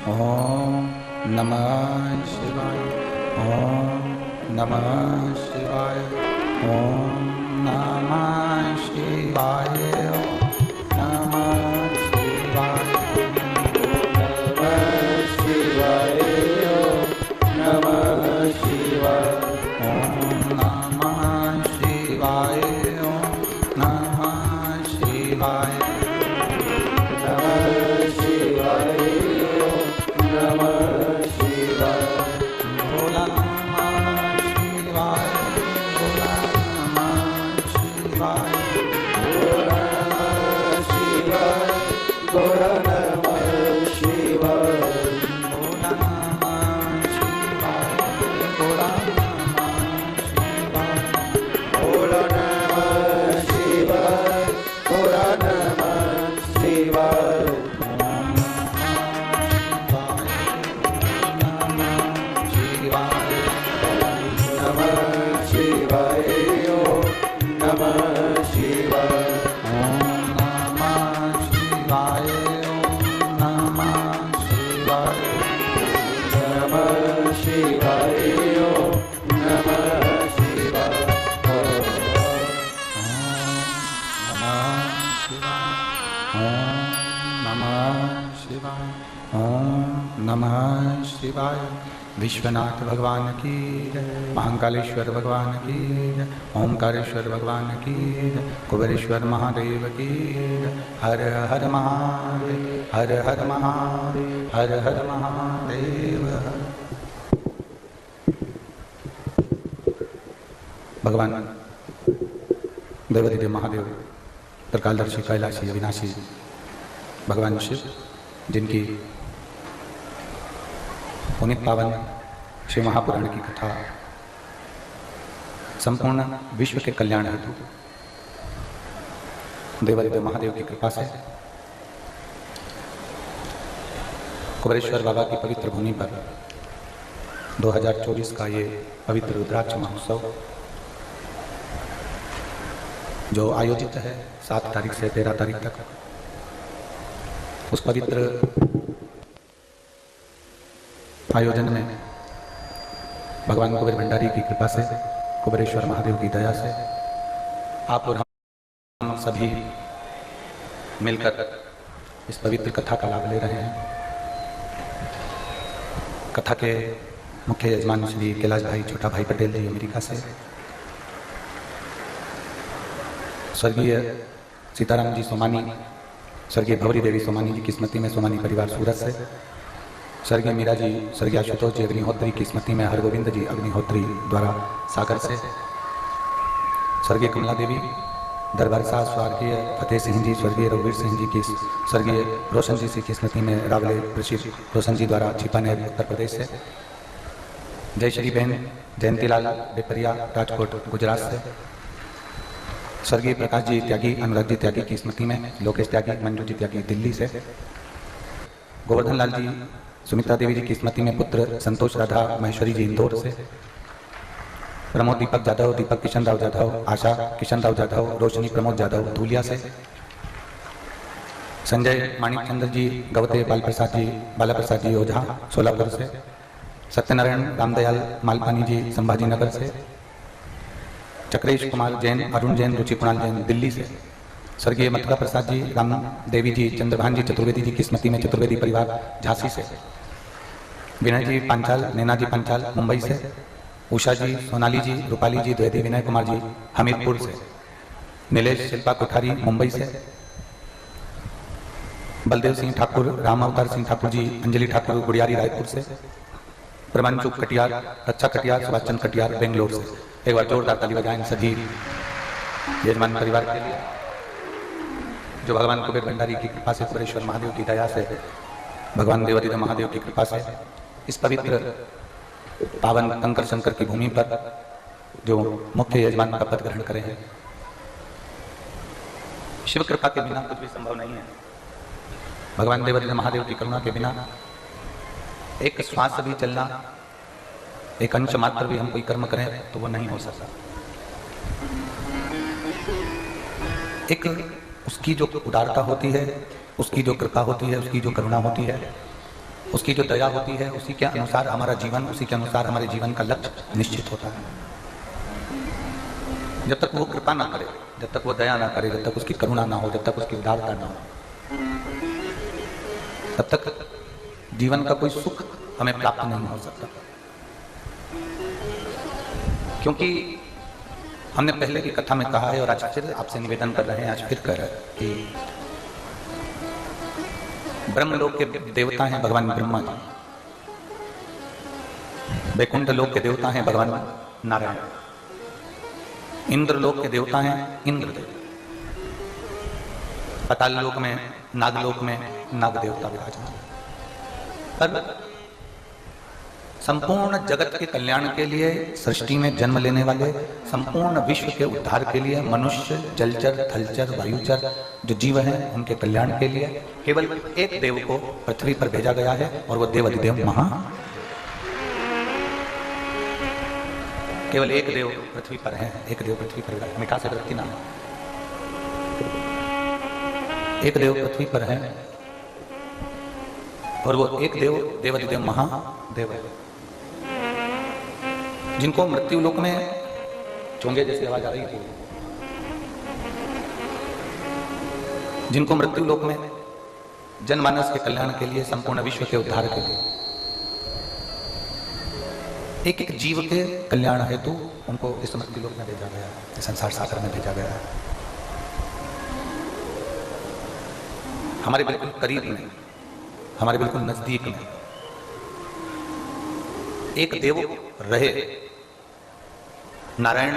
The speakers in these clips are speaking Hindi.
ओम नमः शिवाय। ओम नमः शिवाय। ओम नमः शिवाय। नमः शिवाय। नमः शिवाय। नमः शिवाय। ओम नमः शिवाय। ओम नमः शिवाय। नमः शिवाय। नमः शिवाय। भोला नमः शिवाय। भोला नमः शिवाय। भोला नमः शिवाय। भोला नमः शिवाय। भोला नमः शिवाय। भोला नमः शिवाय। भोला नमः शिवाय। भोला नमः शिवाय। नमः शिवाय। विश्वनाथ भगवान की जय। महाकालेश्वर भगवान की जय। ओमकारेश्वर भगवान की जय। कुबेरेश्वर महादेव की जय। हर हर महादेव। हर हर महादेव। हर हर महादेव। भगवान देवाधिदेव महादेव त्रिकालदर्शी कैलाशी अविनाशी भगवान शिव, जिनकी पुनीत पावन श्री महापुराण की कथा संपूर्ण विश्व के कल्याण हेतु देवाधिदेव महादेव की कृपा से कुबेरेश्वर बाबा की पवित्र भूमि पर 2024 का ये पवित्र रुद्राक्ष महोत्सव जो आयोजित है 7 तारीख से 13 तारीख तक, उस पवित्र आयोजन में भगवान कुबेर भंडारी की कृपा से, कुबेरेश्वर महादेव की दया से आप और हम सभी मिलकर इस पवित्र कथा का लाभ ले रहे हैं। कथा के मुख्य यजमान श्री कैलाश भाई छोटा भाई पटेल जी अमेरिका से, स्वर्गीय सीताराम जी सोमानी, स्वर्गीय भवरी देवी सोमानी जी की स्मृति में सोमानी परिवार सूरत से, स्वर्गीय मीरा जी, स्वर्गीय आशुतोष जी अग्निहोत्री की स्मृति में हरगोविंद जी अग्निहोत्री द्वारा सागर से, स्वर्गीय कमला देवी दरबार साहब, स्वर्गीय फतेह सिंह जी, स्वर्गीय रघुवीर सिंह जी की, स्वर्गीय रोशन जी की स्मृति में रावले ऋषि रोशन जी द्वारा छिपानेर उत्तर प्रदेश से, जय श्री बहन जयंतीलाल बेपरिया राजकोट गुजरात से, स्वर्गीय प्रकाश जी त्यागी अनुराग जी त्यागी की स्मृति में लोकेश त्यागी मंजू जी त्यागी दिल्ली से, गोवर्धन लाल जी सुमित्रा देवी जी की स्मृति में पुत्र संतोष राधा महेश्वरी जी इंदौर से, प्रमोद दीपक जाधव, दीपक किशन राव जाधव, आशा किशन राव जाधव, रोशनी प्रमोद जाधव धूलिया से, संजय माणिक चंद्र जी गवते, बाला प्रसाद जी ओझा सोलापुर से, सत्यनारायण रामदयाल मालपानी जी संभाजी नगर से, चक्रेश कुमार जैन, अरुण जैन, रुचि कुणाल जैन दिल्ली से, स्वर्गीय मथुरा प्रसाद जी, राम देवी जी, चंद्रभान जी चतुर्वेदी जी की स्मृति में चतुर्वेदी परिवार झांसी से, विनय जी पांचाल, नैना जी पांचाल मुंबई से, उषा जी, सोनाली जी, रूपाली जी द्विवेदी, विनय कुमार जी हमीरपुर से, नीलेश शिल्पा कोठारी मुंबई से, बलदेव सिंह ठाकुर, राम अवतार सिंह ठाकुर जी, अंजलि ठाकुर गुड़ियारी रायपुर से, प्रमांचु कटियार, रक्षा कटियार, सुभाष चंद्र कटियार बेंगलोर से। एक बार जोरदार ताली बजाएं सभी यजमान परिवार के लिए, जो भगवान कुबेर भंडारी की कृपा से, कुबेरेश्वर महादेव की दया से, भगवान देवाधिदेव महादेव की कृपा से इस पवित्र पावन कंकर शंकर की भूमि पर जो मुख्य यजमान का पद ग्रहण करे हैं। शिव कृपा के बिना कुछ भी संभव नहीं है। भगवान देवाधिदेव महादेव की करुणा के बिना एक श्वास भी चलना, एक अंश मात्र भी हम कोई कर्म करें तो वो नहीं हो सकता। एक उसकी जो उदारता होती है, उसकी जो कृपा होती है, उसकी जो करुणा होती है, उसकी जो दया होती है उसी के अनुसार हमारा जीवन, उसी के अनुसार हमारे जीवन का लक्ष्य निश्चित होता है। जब तक वो कृपा ना करे, जब तक वो दया ना करे, जब तक उसकी करुणा ना हो, जब तक उसकी उदारता ना हो, तब तक जीवन का कोई सुख हमें प्राप्त नहीं हो सकता। क्योंकि हमने पहले की कथा में कहा है और आज फिर आपसे निवेदन कर रहे हैं, आज फिर कह रहे हैं कि ब्रह्मलोक के देवता हैं भगवान ब्रह्मा जी, वैकुंठ लोक के देवता हैं भगवान नारायण, इंद्र लोक के देवता हैं इंद्रदेव, पाताल लोक में, नागलोक में नाग देवता विराजमान। पर संपूर्ण जगत के कल्याण के लिए, सृष्टि में जन्म लेने वाले संपूर्ण विश्व के उद्धार के लिए, मनुष्य, जलचर, थलचर, वायुचर जो जीव हैं उनके कल्याण के लिए केवल एक देव को पृथ्वी पर भेजा गया है और वो देव अधिदेव महा, केवल एक देव पृथ्वी पर है, एक देव पृथ्वी पर, मिका से व्यक्ति नाम है, एक देव पृथ्वी पर है और वो एक देव देवाधिदेव महादेव है, जिनको मृत्यु लोक में चोंगे जैसी आवाज आ रही थी, जिनको मृत्यु लोक में जनमानस के कल्याण के लिए, संपूर्ण विश्व के उद्धार के लिए, एक एक जीव के कल्याण हेतु उनको इस मृत्यु लोक में भेजा गया है, संसार सागर में भेजा गया है। हमारे बिल्कुल करीब में, हमारे बिल्कुल नजदीक में एक देव रहे। नारायण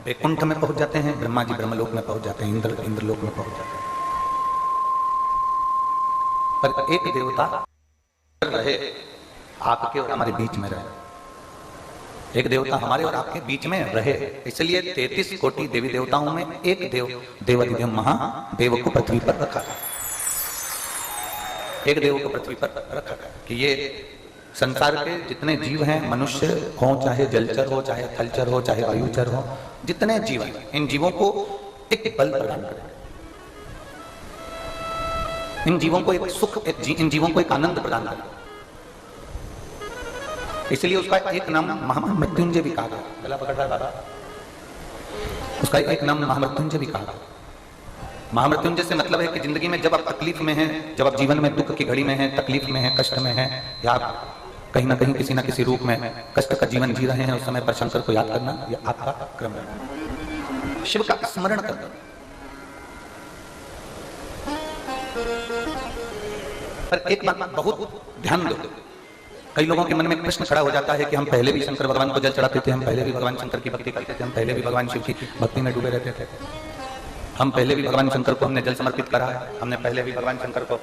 वैकुंठ में पहुंच जाते हैं, ब्रह्मा जी ब्रह्मलोक में पहुंच जाते हैं, इंद्रलोक में पहुंच जाते हैं, पर एक देवता रहे, आपके और हमारे बीच में रहे, एक देवता हमारे और आपके बीच में रहे। इसलिए 33 कोटि देवी देवताओं में एक देव देवाधिदेव महादेव को पृथ्वी पर रखा, एक देव को पृथ्वी पर रखा कि ये संसार के जितने जीव हैं, मनुष्य हो, चाहे जलचर हो, चाहे थलचर हो, चाहे वायुचर हो, जितने जीव हैं, इन जीवों को एक बल प्रदान करें, इन जीवों को एक सुख, इन जीवों को एक आनंद प्रदान करें। इसलिए उसका एक नाम महामृत्युंजय भी कहा गया। गला पकड़ रहा बाबा, उसका एक नाम महामृत्युंजय भी कहा गया। महामृत्युंजय से मतलब है कि जिंदगी में जब आप तकलीफ में हैं, जब आप जीवन में दुख की घड़ी में हैं, तकलीफ में हैं, कष्ट में हैं, या आप कहीं ना कहीं किसी ना किसी रूप में कष्ट का जीवन जी रहे हैं, उस समय पर शंकर को याद करना यह आपका क्रम है, शिव का स्मरण करना। पर एक बात बहुत ध्यान दो, कई लोगों के मन में प्रश्न खड़ा हो जाता है कि हम पहले भी शंकर भगवान को जल चढ़ाते थे, हम पहले भी भगवान शंकर की भक्ति करते थे, हम पहले भी भगवान शिव की भक्ति में डूबे रहते थे, हम पहले भी भगवान शंकर को हमने जल समर्पित करा है, हमने पहले भी भगवान शंकर को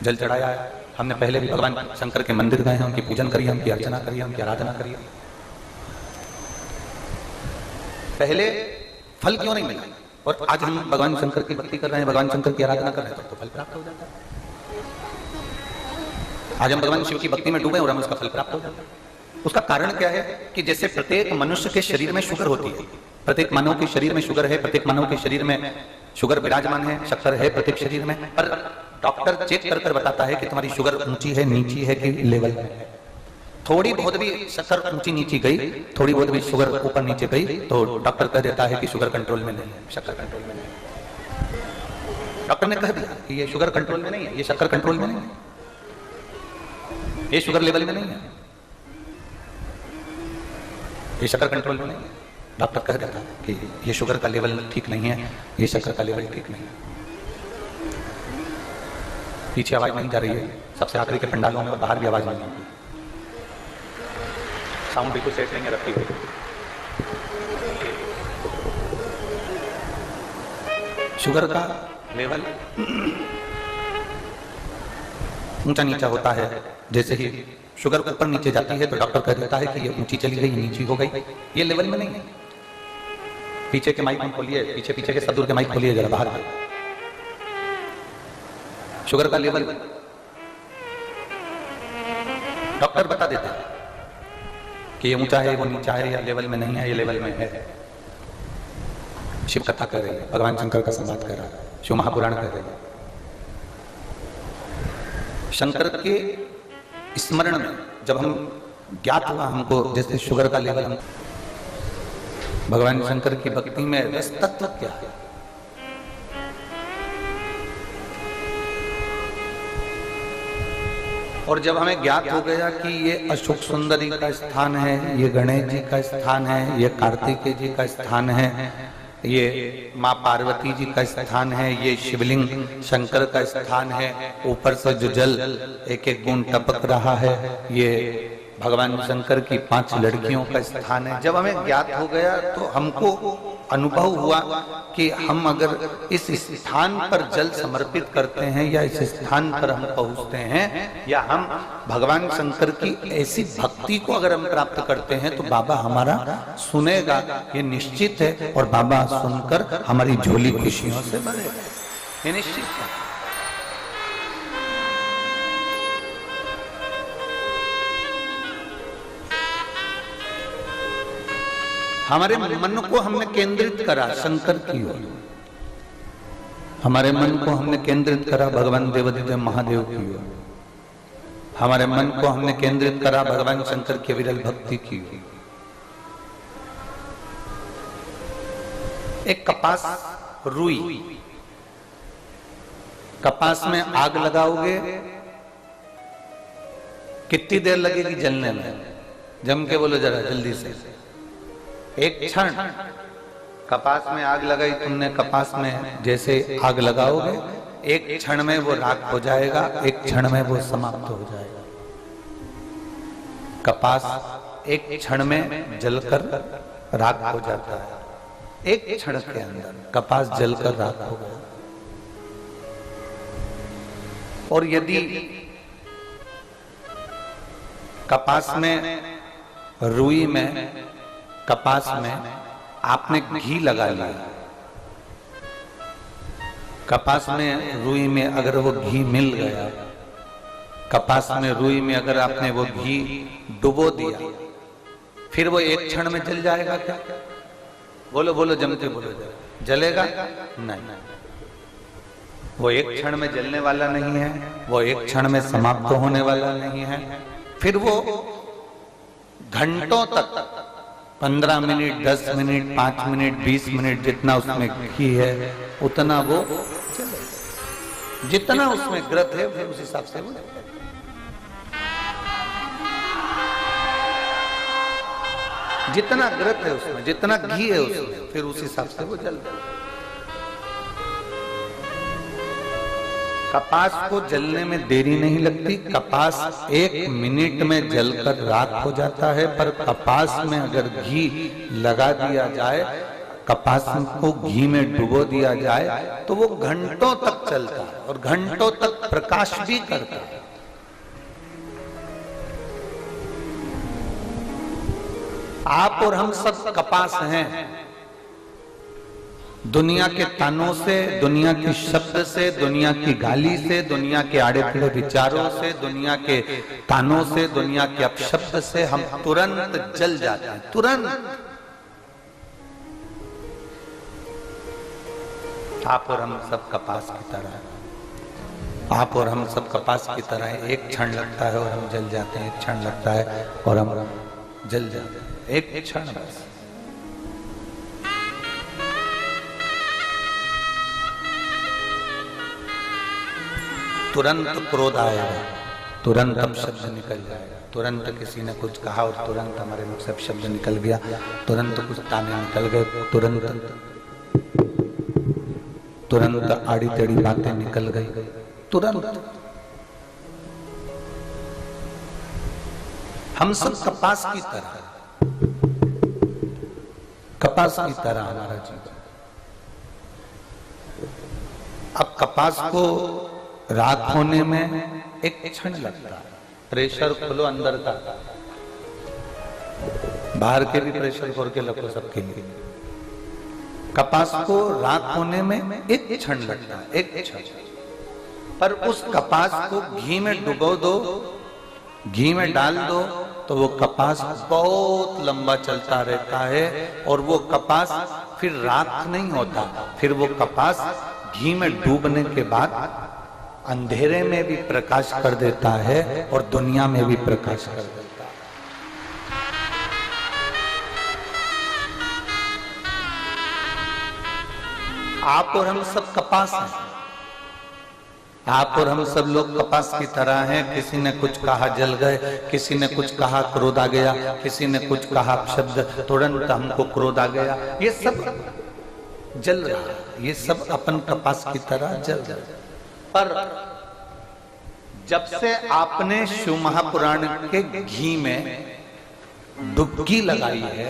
जल चढ़ाया है, हमने पहले भी भगवान शंकर के मंदिर गए हैं, उनकी पूजन करी, उनकी अर्चना करी, उनकी आराधना करी। पहले फल क्यों नहीं मिला और आज हम भगवान शंकर की भक्ति कर रहे हैं, भगवान शंकर की आराधना कर रहे हैं, तो फल प्राप्त हो जाता है। आज हम भगवान शिव की भक्ति में डूबे और हम उसका फल प्राप्त हो जाता है। उसका कारण क्या है कि जैसे प्रत्येक मनुष्य के शरीर में शुगर होती है, प्रत्येक मानव के शरीर में शुगर है, प्रत्येक मानव के शरीर में शुगर विराजमान है, शक्कर है प्रत्येक शरीर में, पर डॉक्टर चेक कर कर बताता है कि तुम्हारी शुगर ऊंची है, नीची है कि लेवल में है। थोड़ी बहुत भी शक्कर ऊंची नीची गई, थोड़ी बहुत भी शुगर ऊपर नीचे गई, तो डॉक्टर कह देता है कि शुगर कंट्रोल में नहीं है, शक्कर कंट्रोल में नहीं है। डॉक्टर ने कह दिया कि ये शुगर कंट्रोल में नहीं है, ये शक्कर कंट्रोल में नहीं है, ये शुगर लेवल में नहीं है, ये शक्कर कंट्रोल में नहीं है। डॉक्टर कह देता है कि ये शुगर का लेवल ठीक नहीं है, ये शक्कर का लेवल ठीक नहीं है। पीछे आवाज नहीं जा रही है, सबसे आखिरी के पंडालों में और बाहर भी आवाज नहीं आती, साउंड बिल्कुल सेट नहीं है रखी हुई। शुगर का लेवल ऊंचा नीचा होता है, जैसे ही शुगर ऊपर नीचे जाती है तो डॉक्टर कह देता है कि ये ऊंची चली गई, नीची हो गई, ये लेवल में नहीं है। पीछे के माइक खोलिए, पीछे के सदूर के माइक खोलिए जरा बाहर। शुगर का लेवल डॉक्टर बता देते हैं कि ये ऊंचा है, वो नीचा है, या लेवल में नहीं है, ये लेवल में है। शिव कथा कर रही है, भगवान शंकर का संवाद कर रहा है, शिव महापुराण कर रही है। शंकर के स्मरण में जब हम ज्ञात हुआ हमको, जैसे शुगर का लेवल, हम भगवान शंकर की भक्ति में रस तत्व क्या है, और जब हमें ज्ञात हो गया कि ये अशोक सुंदरी का स्थान है, ये गणेश जी का स्थान है, ये कार्तिकेय जी का स्थान है, ये माँ पार्वती जी का स्थान है, ये शिवलिंग शंकर का स्थान है, ऊपर से जो जल एक एक बूंद टपक रहा है, ये भगवान शंकर की 5 लड़कियों का स्थान है। जब हमें ज्ञात हो गया तो हमको अनुभव हुआ कि हम अगर इस स्थान पर जल समर्पित करते हैं या इस स्थान पर हम पहुंचते हैं या हम भगवान शंकर की ऐसी भक्ति को अगर हम प्राप्त करते हैं तो बाबा हमारा सुनेगा, ये निश्चित है, और बाबा सुनकर हमारी झोली खुशियों से भरेगा, ये निश्चित है। हमारे मन को हमने केंद्रित करा शंकर की ओर, हमारे मन को हमने केंद्रित करा भगवान देवादिदेव महादेव की ओर, हमारे मन को हमने केंद्रित करा भगवान शंकर की विरल भक्ति की ओर। एक कपास रुई, कपास में आग लगाओगे कितनी देर लगेगी जलने में? जम के बोलो जरा जल्दी से। एक क्षण कपास में आग लगाई तुमने, कपास में जैसे आग लगाओगे एक क्षण में वो राख हो जाएगा, एक क्षण में वो समाप्त हो जाएगा। कपास एक क्षण में जलकर राख हो जाता है, एक क्षण के अंदर कपास जलकर राख हो गया। और यदि कपास में, रुई में, कपास में आपने घी लगा लिया, कपास में रुई में अगर वो घी मिल गया, कपास में रुई में अगर आपने वो घी डुबो दिया, फिर वो एक क्षण में जल जाएगा क्या? बोलो बोलो जमते बोलो, जलेगा नहीं। वो एक क्षण में जलने वाला नहीं है, वो एक क्षण में समाप्त होने वाला नहीं है, फिर वो घंटों तक 15 मिनट, 10 मिनट, 5 मिनट, 20 मिनट जितना उसमें घी है उतना वो चले, जितना उसमें ग्रत है फिर उस हिसाब से वो, जितना ग्रत है उसमें, जितना घी है उसमें, फिर उस हिसाब से वो जल जाए। कपास को जलने में देरी नहीं लगती, कपास 1 मिनट में जलकर राख हो जाता है, पर कपास में अगर घी लगा दिया जाए, कपास को घी में डुबो दिया जाए तो वो घंटों तक चलता है और घंटों तक प्रकाश भी करता है। आप और हम सब कपास हैं, दुनिया के तानों से, दुनिया के शब्द से, दुनिया की गाली से, दुनिया के आड़े टेढ़े विचारों से, दुनिया के तानों से, दुनिया के अपशब्द से हम तुरंत जल जाते हैं, तुरंत। आप और हम सब कपास की तरह, आप और हम सब कपास की तरह, एक क्षण लगता है और हम जल जाते हैं, एक क्षण लगता है और हम जल जाते हैं, एक क्षण बस। तुरंत क्रोध आएगा, तुरंत अपशब्द निकल जाएगा, तुरंत किसी ने कुछ कहा और तुरंत हमारे मुख से अपशब्द निकल गया, तुरंत कुछ ताने निकल गए, तुरंत आड़ी टेढ़ी बातें निकल गई, तुरंत। हम सब कपास की तरह, कपास की तरह हमारा जीवन। अब कपास को राख होने में एक क्षण लगता है। प्रेशर खोलो अंदर का, बाहर के भी प्रेशर खोल के रखो सबके लिए। कपास को राख होने में एक क्षण लगता है, एक क्षण। पर उस कपास को घी में डुबो दो, घी में डाल दो, तो वो कपास बहुत लंबा चलता रहता है और वो कपास फिर राख नहीं होता, फिर वो कपास घी में डूबने के बाद अंधेरे में भी प्रकाश कर देता है और दुनिया में भी प्रकाश कर देता है। आप और हम सब कपास हैं। आप और हम सब लोग कपास की तरह हैं। किसी ने कुछ कहा जल गए, किसी ने कुछ कहा क्रोध आ गया, किसी ने कुछ कहा शब्द तुरंत हमको क्रोध आ गया। ये सब जल रहा है, ये सब अपन कपास की तरह जल रहा है। पर जब से आपने शिव महापुराण के घी में डुबकी लगाई है,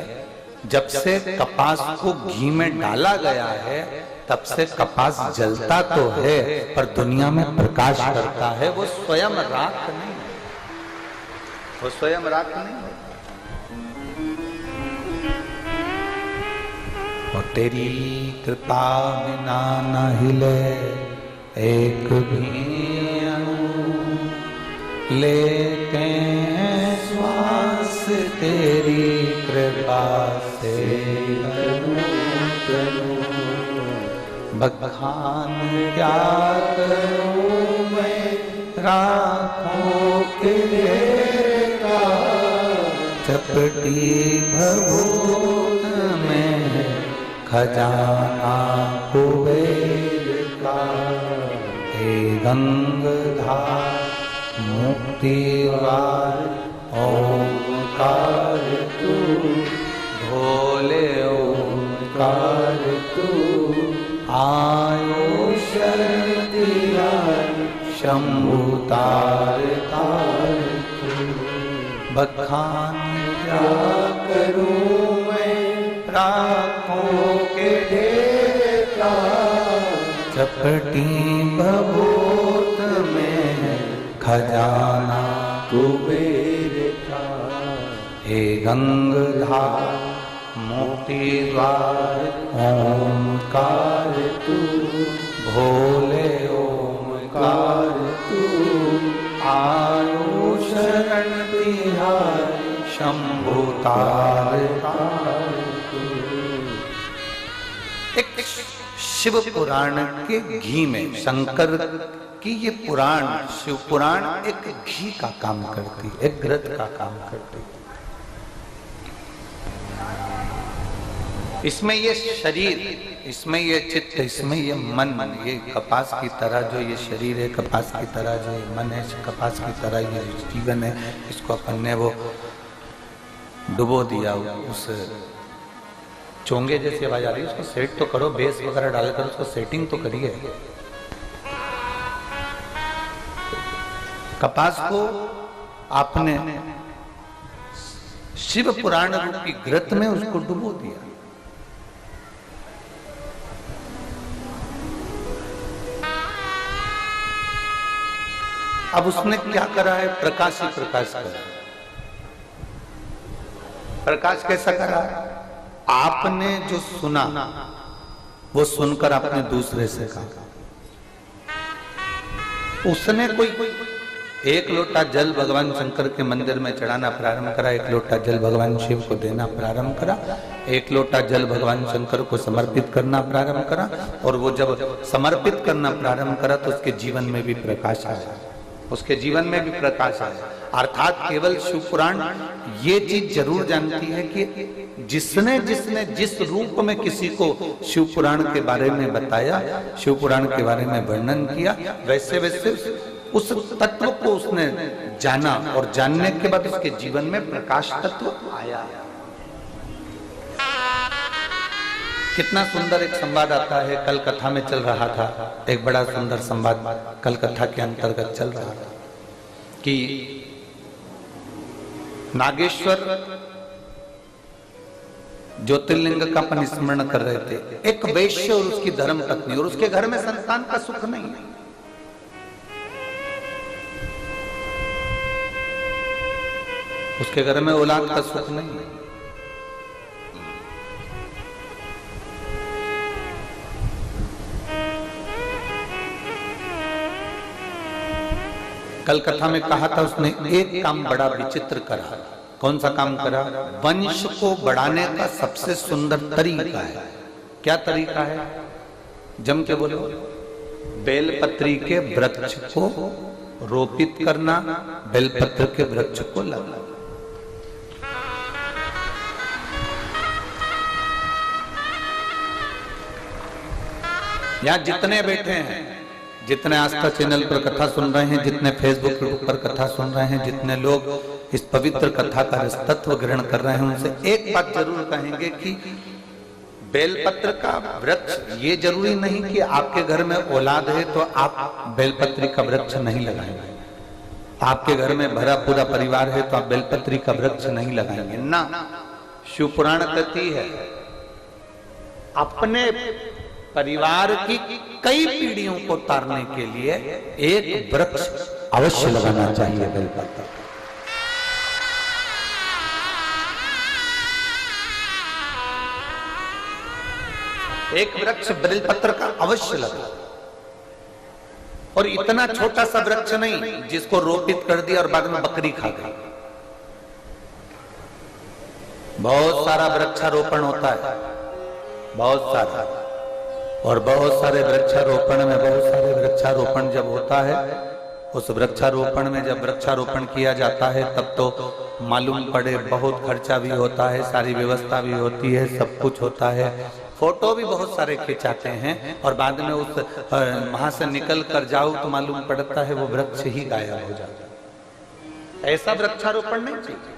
जब से कपास को घी में डाला गया है, तब से कपास जलता तो है पर दुनिया में प्रकाश करता है। वो स्वयं राख नहीं, वो स्वयं राख नहीं। और तेरी कृपा बिना न हिले एक भी अणु, लेते हैं श्वास तेरी कृपा से बखान क्या करूं मैं राखों के का, चपटी भभूत में खजाना कुबेर का। हे गंगाधार मुक्तिवार ओंकार तू, भोले ओंकार तू, आयो शरण दिया शंभु तार तार तू। बखान क्या करूं मैं राखों के ढेर का, चपटी भभूत में खजाना कुबेर का। हे गंगाधार मुक्ति द्वार ओंकार तू, भोले ओंकार तू, आयो शरण तिहार शंभु तार तार तू। एक शिव पुराण के घी में शंकर की ये पुराण, शिव पुराण एक घी का काम करती, एक घृत का काम करती। इसमें ये शरीर, इसमें ये चित्त, इसमें ये मन, ये कपास की तरह जो ये शरीर है, कपास की तरह जो ये मन है, कपास की तरह ये जीवन है, इसको अपन ने वो डुबो दिया उस चोंगे जैसी आवाज आ रही है, उसको सेट तो करो, बेस वगैरह डालकर उसको सेटिंग तो करिए। कपास को आपने शिव पुराण रूपी घृत में उसको डुबो दिया। अब उसने क्या करा है? प्रकाश ही प्रकाश करा। प्रकाश कैसा करा? आपने जो सुना वो सुनकर आपने दूसरे से कहा। उसने कोई एक लोटा जल भगवान शंकर के मंदिर में चढ़ाना प्रारंभ करा, एक लोटा जल भगवान शिव को देना प्रारंभ करा, एक लोटा जल भगवान शंकर को समर्पित करना प्रारंभ करा। और वो जब समर्पित करना प्रारंभ करा तो उसके जीवन में भी प्रकाश आया, उसके जीवन में भी प्रकाश आया। अर्थात केवल शिव पुराण ये चीज जरूर जानती है कि जिसने जिसने जिस रूप में किसी को शिव पुराण के बारे में बताया, शिव पुराण के बारे में वर्णन किया, वैसे वैसे उस तत्व को उसने जाना और जानने के बाद उसके जीवन में प्रकाश तत्व आया। कितना सुंदर एक संवाद आता है, कल कथा में चल रहा था, एक बड़ा सुंदर संवाद कल कथा के अंतर्गत चल रहा था कि नागेश्वर ज्योतिर्लिंग का अपन स्मरण कर रहे थे। एक वैश्य और उसकी धर्म पत्नी, और उसके घर में संतान का सुख नहीं है। उसके घर में औलाद का सुख नहीं है। कल कथा में कहा था उसने एक काम बड़ा विचित्र करा। कौन सा काम करा? वंश को बढ़ाने का सबसे सुंदर तरीका है। क्या तरीका है? जम के बोलो। बेलपत्री के वृक्ष को रोपित करना, बेलपत्र के वृक्ष को लगाना। यहां जितने बैठे हैं, जितने आस्था चैनल पर कथा सुन रहे हैं, जितने फेसबुक पर कथा सुन रहे हैं, जितने लोग इस पवित्र कथा का तत्व ग्रहण कर रहे हैं, उनसे एक बात जरूर कहेंगे कि बेलपत्र का वृक्ष, ये जरूरी नहीं कि आपके घर में औलाद है तो आप बेलपत्री का वृक्ष नहीं लगाएंगे। आपके घर में भरा पूरा परिवार है तो आप बेलपत्री का वृक्ष नहीं लगाएंगे ना। शिव पुराण कहती है अपने परिवार की कई पीढ़ियों को तारने के लिए एक वृक्ष अवश्य लगाना चाहिए, बेलपत्र। एक वृक्ष बेलपत्र का अवश्य लगा, और इतना छोटा सा वृक्ष नहीं जिसको रोपित कर दिया और बाद में बकरी खा गई। बहुत सारा वृक्षारोपण होता है, बहुत सारा, और बहुत सारे वृक्षारोपण में, बहुत सारे वृक्षारोपण जब होता है, उस वृक्षारोपण में जब वृक्षारोपण किया जाता है तब तो मालूम पड़े बहुत खर्चा भी होता है, सारी व्यवस्था भी होती है, सब कुछ होता है, फोटो भी बहुत सारे खिंचाते हैं, और बाद में उस वहां से निकल कर जाओ तो मालूम पड़ता है वो वृक्ष ही गायब हो जाता है। ऐसा वृक्षारोपण नहीं चाहिए।